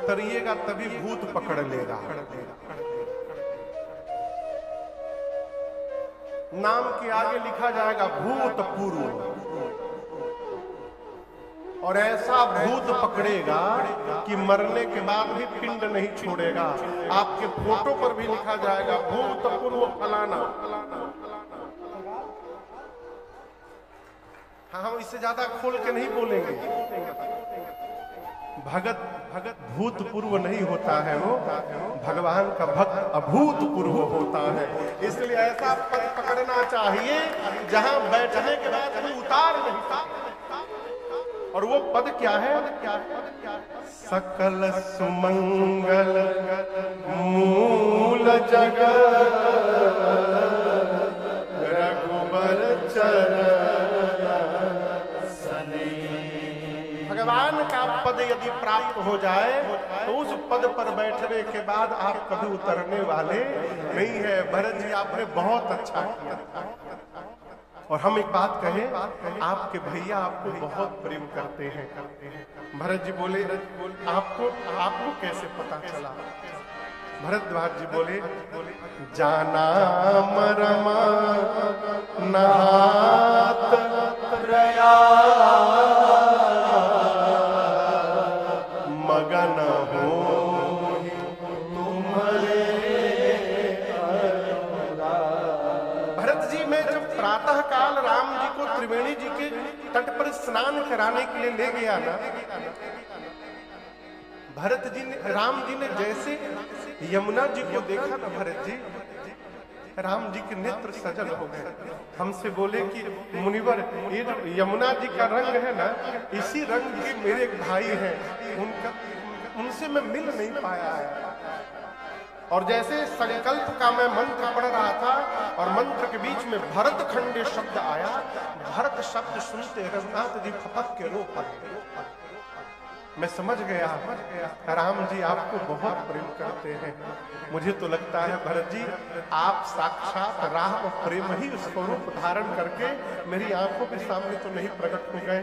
उतरिएगा तभी भूत पकड़ लेगा। नाम के आगे लिखा जाएगा भूतपूर्व, और ऐसा भूत पकड़ेगा कि मरने के बाद भी पिंड नहीं छोड़ेगा। आपके फोटो पर भी लिखा जाएगा भूतपूर्व फलाना। हाँ, हम इससे ज्यादा खोल के नहीं बोलेंगे। भगत भूतपूर्व नहीं होता है, वो भगवान का भक्त अभूतपूर्व होता है। इसलिए ऐसा पद पकड़ना चाहिए जहां बैठने के बाद कोई उतार नहीं था। और वो पद क्या है? सकल सुमंगल मूल जगत रघुबर चरण। भगवान का पद यदि प्राप्त हो जाए तो उस पद पर बैठने के बाद आप कभी उतरने वाले नहीं है। भरत जी, आपने बहुत अच्छा किया। और हम एक बात कहें, आपके भैया आपको बहुत प्रेम करते हैं। भरत जी बोले, आपको कैसे पता चला? भरद्वाज जी बोले, जाना मरमा नहात मगन हो तुम्हारे। भरत जी, मैं जब प्रातः काल राम जी को त्रिवेणी जी के तट पर स्नान कराने के लिए ले गया ना, भरत जी ने, राम जी ने जैसे यमुना जी को देखा ना, भरत जी, राम जी के नेत्र सजल हो गए। हमसे बोले कि मुनिवर, ये जो यमुना जी का रंग है ना, इसी रंग के मेरे एक भाई हैं, उनसे मैं मिल नहीं पाया है। और जैसे संकल्प का मैं मंत्र पढ़ रहा था और मंत्र के बीच में भरत खंडे शब्द आया, भरत शब्द सुनते रघुनाथ जी फपक के रो पड़े। मैं समझ गया राम जी आपको बहुत प्रेम करते हैं। मुझे तो लगता है भरत जी, आप साक्षात राम प्रेम ही स्वरूप धारण करके मेरी आंखों के सामने तो नहीं प्रकट हो गए।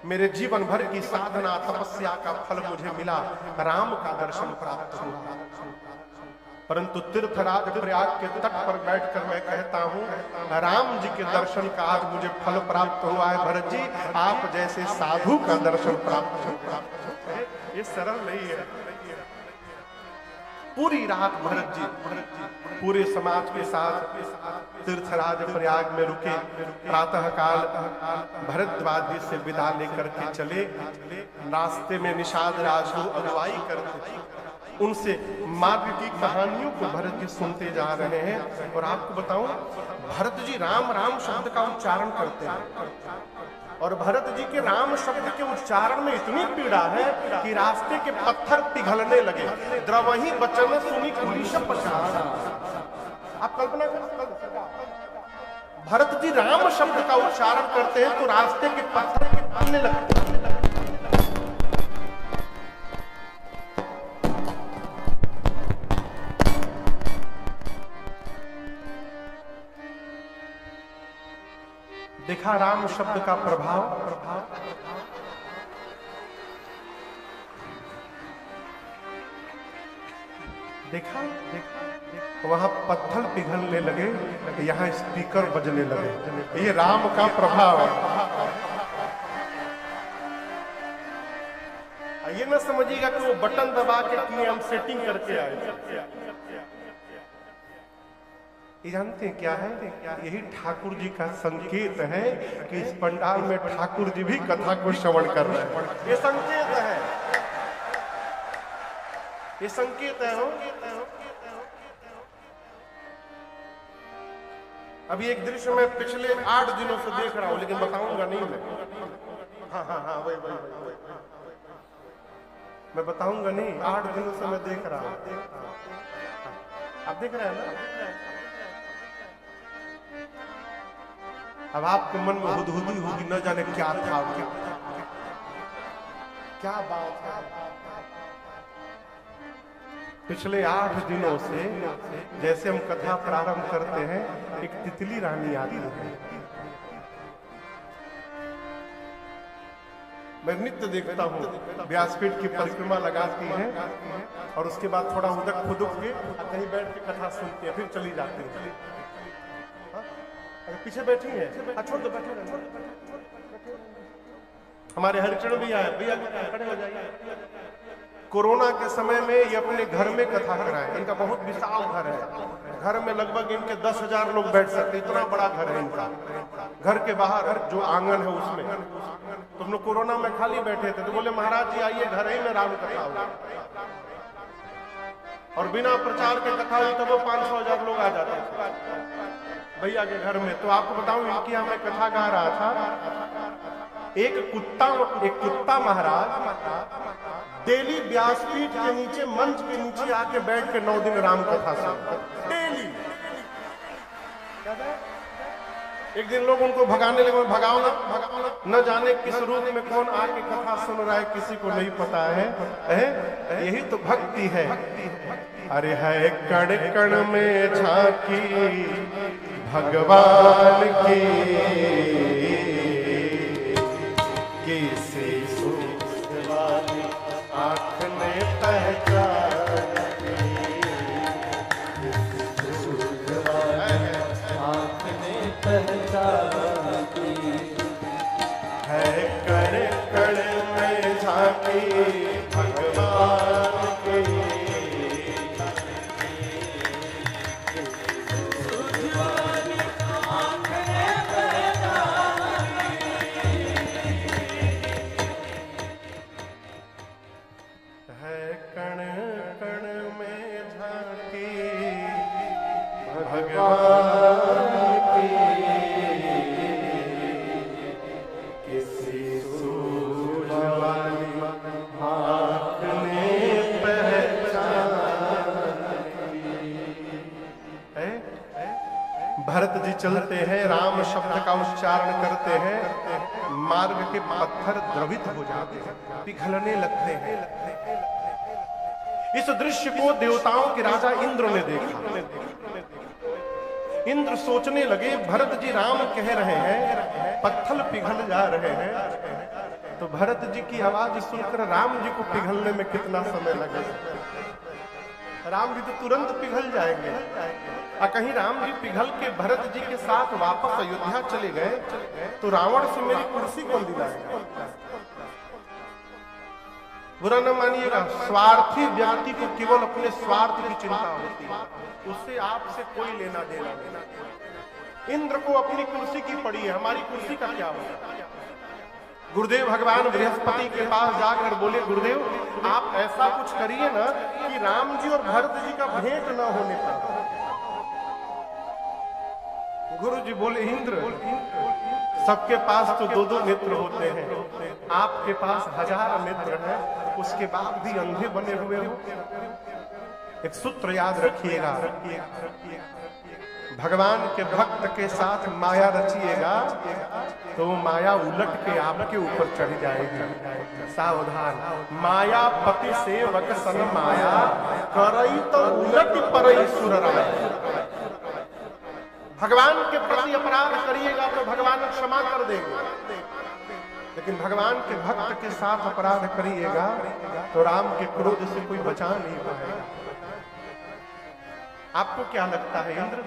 मेरे जीवन भर की साधना तपस्या का फल मुझे मिला, राम का दर्शन प्राप्त हुआ। परंतु तीर्थराज प्रयाग के तट पर बैठकर मैं कहता हूँ, राम जी के दर्शन का आज मुझे फल प्राप्त हुआ है। भरत जी, आप जैसे साधु का दर्शन प्राप्त है, ये सरल नहीं है। पूरी रात भरत जी पूरे समाज के साथ तीर्थराज प्रयाग में रुके। प्रातः काल भरद्वाज जी से विदा लेकर के चले। रास्ते में निषाद राज को अगुवाई करते थे, उनसे मार्ग की कहानियों को भरत जी सुनते जा रहे हैं। और आपको बताऊं, भरत जी राम राम शब्द का उच्चारण करते हैं, और भरत जी के राम शब्द के उच्चारण में इतनी पीड़ा है कि रास्ते के पत्थर पिघलने लगे। द्रवही बचन सुनी कुलिश पछाड़। आप कल्पना करें, भरत जी राम शब्द का उच्चारण करते हैं तो रास्ते के पत्थर पिघलने लगते हैं। देखा राम शब्द का प्रभाव। देखा वहां पत्थर पिघलने लगे, यहाँ स्पीकर बजने लगे। ये राम का प्रभाव है। ये ना समझिएगा कि वो बटन दबा के हम सेटिंग करके आए। ये जानते हैं क्या है? यही ठाकुर जी का संकेत है कि इस पंडाल में ठाकुर जी भी कथा को श्रवण कर रहे हैं। ये संकेत है, ये संकेत है। अभी एक दृश्य मैं पिछले 8 दिनों से देख रहा हूं, लेकिन बताऊंगा नहीं मैं। हाँ, वही मैं बताऊंगा नहीं। 8 दिनों से मैं देख रहा हूं। आप देख रहे हैं ना? अब आपके मन में हुदहुदी होगी, न जाने क्या था, क्या बात है। पिछले 8 दिनों से जैसे हम कथा प्रारंभ करते हैं, एक तितली रानी आती है। मैं नित्य देखता हूँ व्यासपीठ की परिक्रमा लगाती हैं और उसके बाद थोड़ा उदक खुदक के कहीं बैठ के कथा सुनती है, फिर चली जाती है। पीछे बैठी है, छोड़ दो, बैठे। हमारे हरिचरण भी आए, भैया खड़े हो जाइए। कोरोना के समय में ये अपने घर में कथा कराए। इनका बहुत विशाल घर है, घर में लगभग इनके 10,000 लोग बैठ सकते, इतना बड़ा घर है इनका। घर के बाहर जो आंगन है उसमें तुम लोग कोरोना में खाली बैठे थे तो बोले महाराज जी आइए घर ही में राम कथा होगा, और बिना प्रचार के कथा हुई तो वो 500,000 लोग आ जाते थे भैया के घर में। तो आपको बताऊं, इनकी यहाँ मैं कथा गा रहा था, एक कुत्ता महाराज डेली व्यासपीठ के नीचे, मंच के नीचे आके बैठ के 9 दिन राम कथा सुनते डेली। एक दिन लोग उनको भगाने लगे, भगाओ ना, न जाने किस रूप में कौन आके कथा सुन रहा है, किसी को नहीं पता है। यही तो भक्ति है। अरे है कण कण में झांकी भगवान की, किसी सूझ वाली आँख ने पहचान की, सूझ वाली आँख ने पहचान की, है कण कण में झांकी भगवान की। भरत जी चलते हैं, राम शब्द का उच्चारण करते हैं, मार्ग के पत्थर द्रवित हो जाते हैं, पिघलने लगते हैं। इस दृश्य को देवताओं के राजा इंद्र ने देखा। इंद्र सोचने लगे भरत जी राम कह रहे हैं पत्थर पिघल जा रहे हैं, तो भरत जी की आवाज सुनकर राम जी को पिघलने में कितना समय लगेगा। राम जी तो तुरंत पिघल जाएंगे। और कहीं राम जी पिघल के भरत जी के साथ वापस अयोध्या चले गए तो रावण से मेरी कुर्सी कौन दिलाएगा। बुरा न मानिएगा, स्वार्थी व्यक्ति को केवल अपने स्वार्थ की चिंता होती है, उससे आपसे कोई लेना देना नहीं। इंद्र को अपनी कुर्सी की पड़ी है, हमारी कुर्सी का क्या होगा। गुरुदेव भगवान बृहस्पति के पास जाकर बोले गुरुदेव आप ऐसा कुछ करिए ना कि राम जी और भरत जी का भेंट न होने पाए। गुरु जी बोले इंद्र सबके पास तो 2-2 नेत्र होते हैं, आपके पास 1000 नेत्र हैं, उसके बाद भी अंधे बने हुए हो। एक सूत्र याद रखिएगा, भगवान के भक्त के साथ माया रचिएगा तो माया उलट के आपके ऊपर चढ़ जाएगी। सावधान, माया पति सेवक सन माया करई तो उलट परई सुर राय। भगवान के प्रति अपराध करिएगा तो भगवान क्षमा कर देंगे, लेकिन भगवान के भक्त के साथ अपराध करिएगा तो राम के क्रोध से कोई बचा नहीं पाएगा। आपको क्या लगता है इंद्र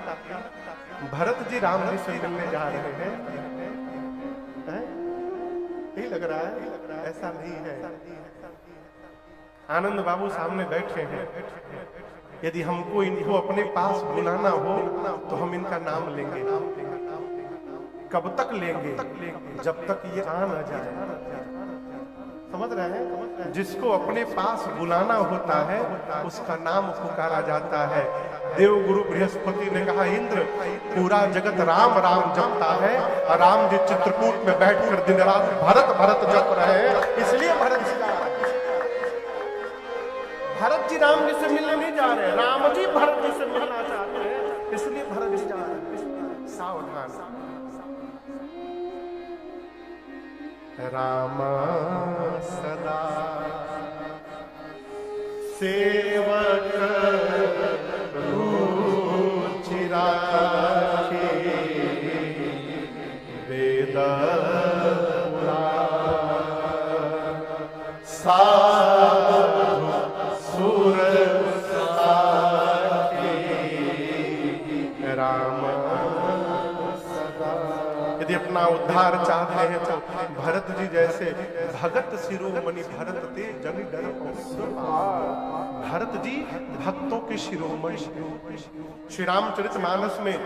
भरत जी राम जी से मिलने जा रहे हैं? यही लग रहा है? ऐसा नहीं है। आनंद बाबू सामने बैठे हैं, यदि हमको इनको अपने पास बुलाना हो तो हम इनका नाम लेंगे। कब तक लेंगे? जब तक ये आ न जाए। समझ रहे हैं? जिसको अपने पास बुलाना होता है उसका नाम पुकारा जाता है। देव गुरु बृहस्पति ने कहा इंद्र पूरा जगत राम राम जपता है और राम जी चित्रकूट में बैठकर दिन रात भरत भरत जप रहे हैं, इसलिए भरत जी राम जी से मिलने नहीं जा रहे, राम जी भरत जी से मिलना चाहते हैं, इसलिए भरत जी जा रहे हैं। सावधान, राम सदा सेवक रुचि राखे, वेद पुराण साधु सुर राम यदि अपना उद्धार चाहते हैं तो भरत जी जैसे भगत शिरोमणि भरत ते जन डर भरत जी भक्तों के शिरोमणि। श्री रामचरितमानस में